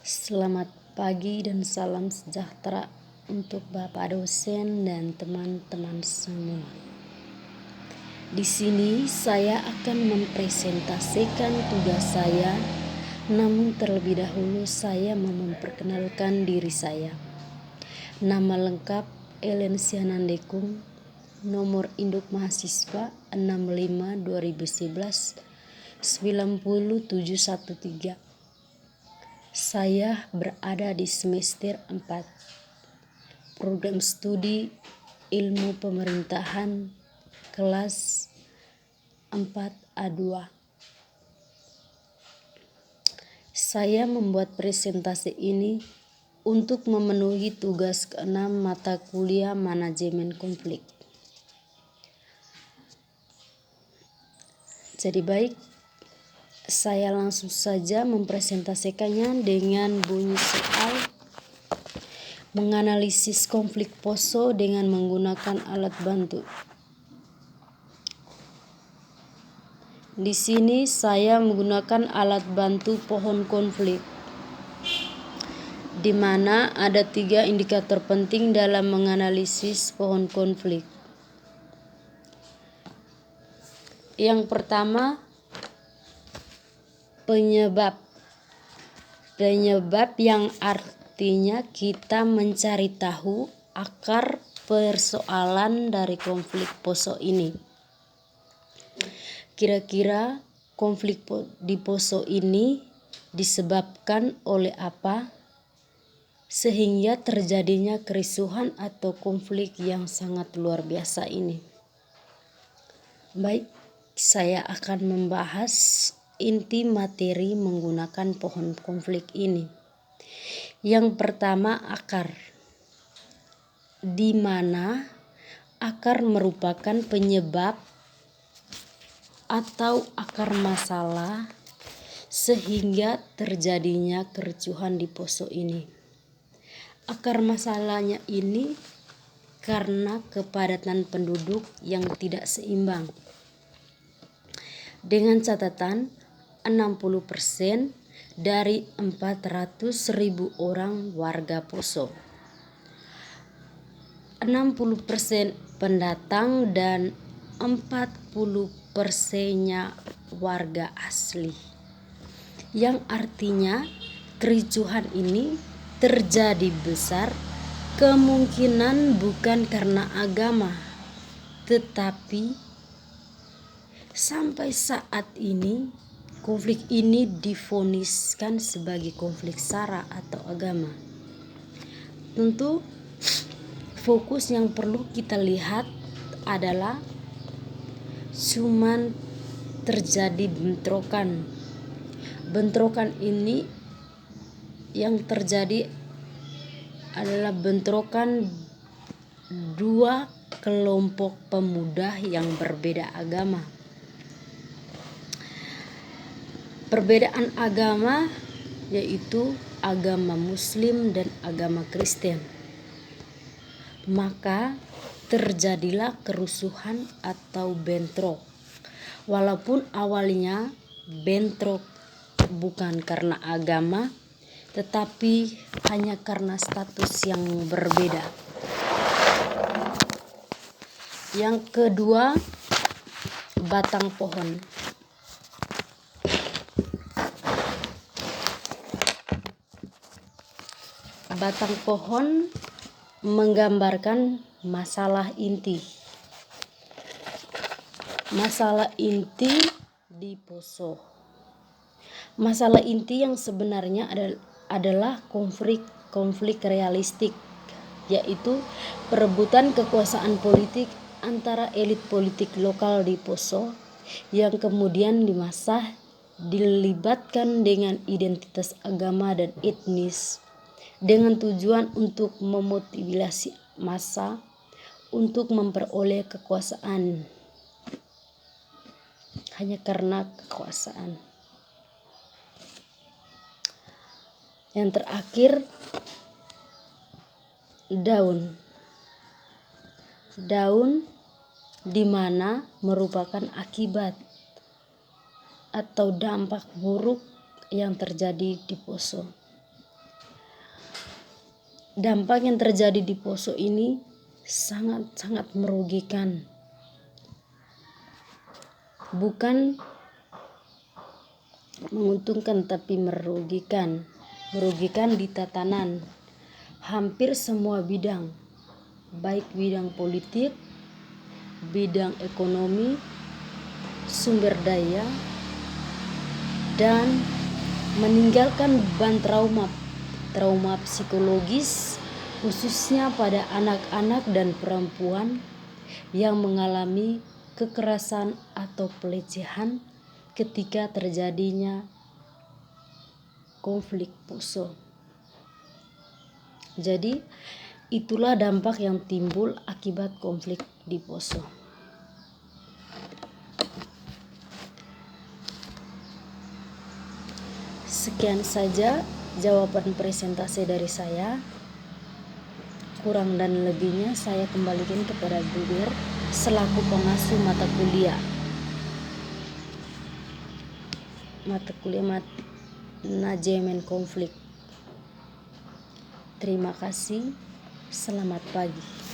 Selamat pagi dan salam sejahtera untuk Bapak dosen dan teman-teman semua. Di sini saya akan mempresentasikan tugas saya, namun terlebih dahulu saya mau memperkenalkan diri saya. Nama lengkap Ellen Sianandekung, nomor induk mahasiswa 65 2011 90713. Saya berada di semester 4 program studi ilmu pemerintahan kelas 4A2. Saya membuat presentasi ini untuk memenuhi tugas ke-6 mata kuliah manajemen konflik. Jadi baik, saya langsung saja mempresentasikannya dengan bunyi soal menganalisis konflik Poso dengan menggunakan alat bantu. Di sini saya menggunakan alat bantu pohon konflik, di mana ada 3 indikator penting dalam menganalisis pohon konflik. Yang pertama, penyebab yang artinya kita mencari tahu akar persoalan dari konflik Poso ini. Kira-kira konflik di Poso ini disebabkan oleh apa sehingga terjadinya kerusuhan atau konflik yang sangat luar biasa ini. Baik, saya akan membahas inti materi menggunakan pohon konflik ini. Yang pertama, akar, di mana akar merupakan penyebab atau akar masalah sehingga terjadinya kericuhan di Poso ini. Akar masalahnya ini karena kepadatan penduduk yang tidak seimbang. Dengan catatan 60% dari 400.000 orang warga Poso, 60% pendatang dan 40%-nya warga asli. Yang artinya kericuhan ini terjadi besar kemungkinan bukan karena agama, tetapi sampai saat ini konflik ini divoniskan sebagai konflik sara atau agama. Tentu fokus yang perlu kita lihat adalah cuman terjadi bentrokan. Bentrokan ini yang terjadi adalah bentrokan 2 kelompok pemuda yang berbeda agama. Perbedaan agama yaitu agama Muslim dan agama Kristen. Maka terjadilah kerusuhan atau bentrok. Walaupun awalnya bentrok bukan karena agama, tetapi hanya karena status yang berbeda. Yang kedua, batang pohon. Batang pohon menggambarkan masalah inti. Masalah inti di Poso. Masalah inti yang sebenarnya adalah konflik realistik, yaitu perebutan kekuasaan politik antara elit politik lokal di Poso yang kemudian di masa dilibatkan dengan identitas agama dan etnis dengan tujuan untuk memotivasi massa untuk memperoleh kekuasaan hanya karena kekuasaan. Yang terakhir, daun di mana merupakan akibat atau dampak buruk yang terjadi di Poso. dampak yang terjadi di Poso ini sangat-sangat merugikan. Bukan menguntungkan tapi merugikan. Merugikan di tatanan hampir semua bidang, baik bidang politik, bidang ekonomi, sumber daya, dan meninggalkan beban trauma psikologis khususnya pada anak-anak dan perempuan yang mengalami kekerasan atau pelecehan ketika terjadinya konflik Poso. Jadi itulah dampak yang timbul akibat konflik di Poso. Sekian saja jawaban presentasi dari saya. Kurang dan lebihnya saya kembalikan kepada Bu Bir selaku pengasuh mata kuliah manajemen konflik. Terima kasih. Selamat pagi.